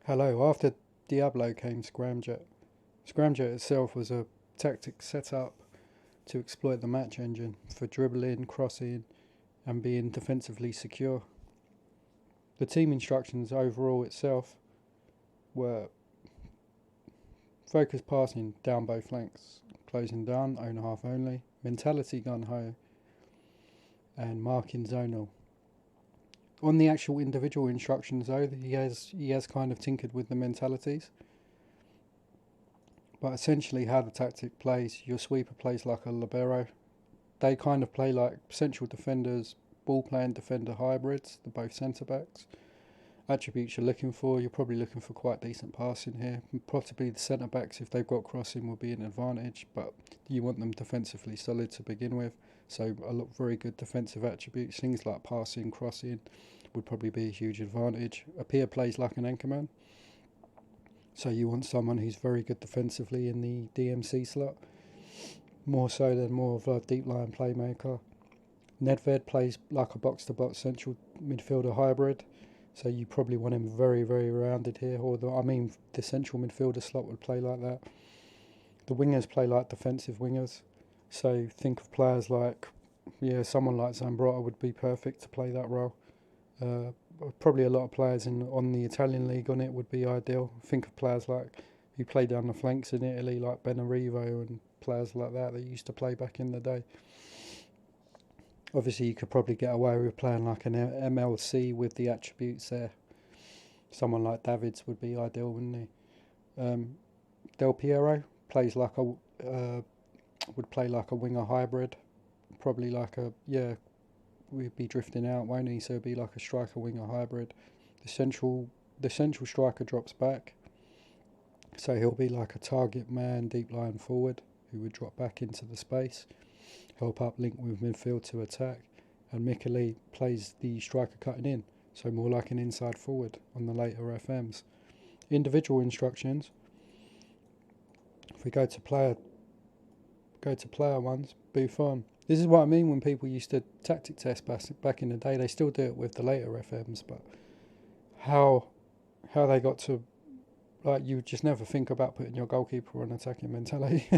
Hello, after Diablo came Scramjet. Scramjet itself was a tactic set up to exploit the match engine for dribbling, crossing, and being defensively secure. The team instructions overall itself were focus passing down both flanks, closing down, own half only, mentality gun ho, and marking zonal. On the actual individual instructions though, he has kind of tinkered with the mentalities. But essentially how the tactic plays, your sweeper plays like a libero. They kind of play like central defenders, ball playing defender hybrids, they're both centre backs. Attributes you're looking for, you're probably looking for quite decent passing here. Possibly the centre backs, if they've got crossing, will be an advantage, but you want them defensively solid to begin with. So a lot very good defensive attributes, things like passing, crossing would probably be a huge advantage. Appear plays like an anchorman, so you want someone who's very good defensively in the DMC slot, more so than more of a deep line playmaker. Nedved plays like a box-to-box central midfielder hybrid, so you probably want him very, very rounded here. The central midfielder slot would play like that. The wingers play like defensive wingers, so think of players like, someone like Zambrotta would be perfect to play that role. Probably a lot of players on the Italian league on it would be ideal. Think of players like who play down the flanks in Italy, like Benarivo and players like that used to play back in the day. Obviously, you could probably get away with playing like an MLC with the attributes there. Someone like Davids would be ideal, wouldn't he? Del Piero plays like a would play like a winger hybrid, probably like we'd be drifting out, won't he? So it'd be like a striker winger hybrid. The central striker drops back, so he'll be like a target man, deep line forward who would drop back into the space, help up link with midfield to attack, and Mikeli plays the striker cutting in, so more like an inside forward on the later FMs. Individual instructions. If we go to player ones, Buffon. This is what I mean when people used to tactic test back in the day. They still do it with the later FMs, but how they got to, like, you would just never think about putting your goalkeeper on attacking mentality.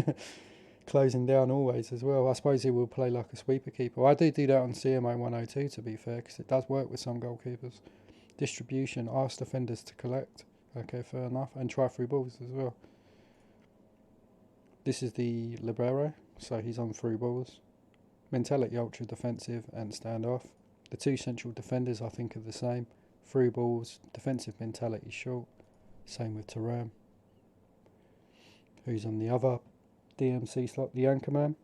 Closing down always as well. I suppose he will play like a sweeper keeper. I do that on CM0102 to be fair, because it does work with some goalkeepers. Distribution, ask defenders to collect. Okay, fair enough. And try through balls as well. This is the libero, so he's on through balls. Mentality ultra defensive and standoff. The two central defenders I think are the same. Through balls, defensive mentality short. Same with Taram. Who's on the other DMC slot? The anchorman.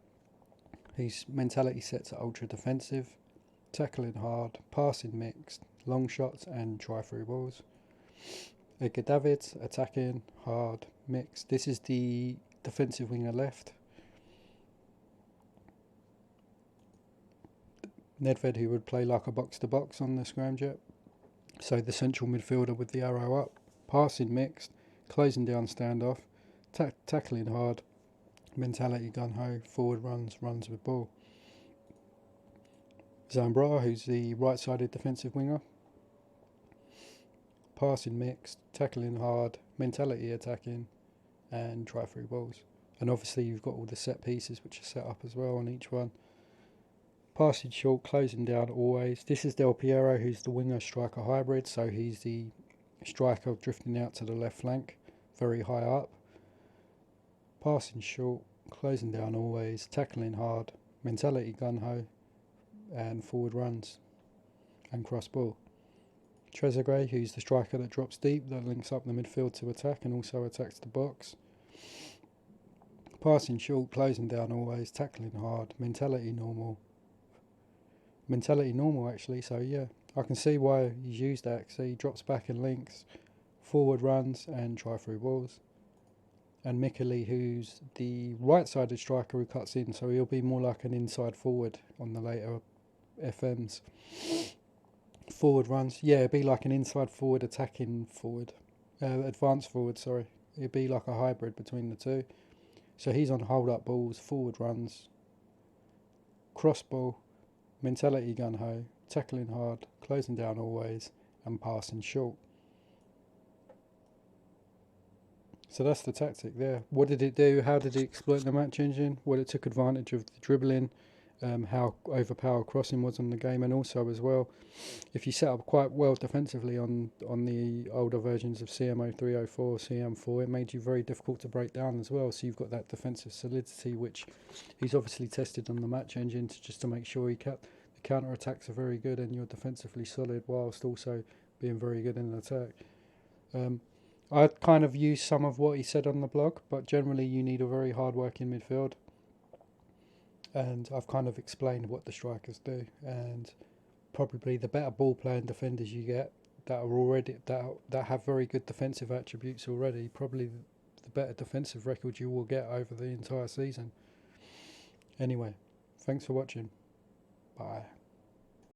His mentality sets are ultra defensive, tackling hard, passing mixed, long shots and try through balls. Edgar Davids, attacking, hard, mixed. This is the defensive winger left. Nedved, who would play like a box-to-box on the Scramjet. So the central midfielder with the arrow up. Passing mixed, closing down standoff, tackling hard, mentality gun-ho, forward runs with ball. Zambrotta, who's the right-sided defensive winger. Passing mixed, tackling hard, mentality attacking, and try through balls. And obviously you've got all the set pieces which are set up as well on each one. Passing short, closing down always. This is Del Piero, who's the winger striker hybrid, so he's the striker drifting out to the left flank, very high up. Passing short, closing down always, tackling hard, mentality gun-ho, and forward runs and cross ball. Trezeguet, who's the striker that drops deep, that links up the midfield to attack and also attacks the box. Passing short, closing down always, tackling hard, mentality normal actually, so yeah, I can see why he's used that. So he drops back and links, forward runs and try through balls. And Mikeli, who's the right-sided striker who cuts in, so he'll be more like an inside forward on the later FMs. Forward runs, it'd be like an inside forward attacking forward, advanced forward, sorry. It'd be like a hybrid between the two. So he's on hold-up balls, forward runs, cross ball, mentality gun-ho, tackling hard, closing down always, and passing short. So that's the tactic there. What did it do? How did it exploit the match engine? Well, it took advantage of the dribbling, how overpowered crossing was on the game, and also as well, if you set up quite well defensively on the older versions of CM0304, CM4, it made you very difficult to break down as well. So you've got that defensive solidity, which he's obviously tested on the match engine just to make sure the counter attacks are very good and you're defensively solid whilst also being very good in attack. I kind of use some of what he said on the blog, but generally you need a very hard working midfield. And I've kind of explained what the strikers do, and probably the better ball playing defenders you get that are already that have very good defensive attributes already, probably the better defensive record you will get over the entire season. Anyway, thanks for watching. Bye.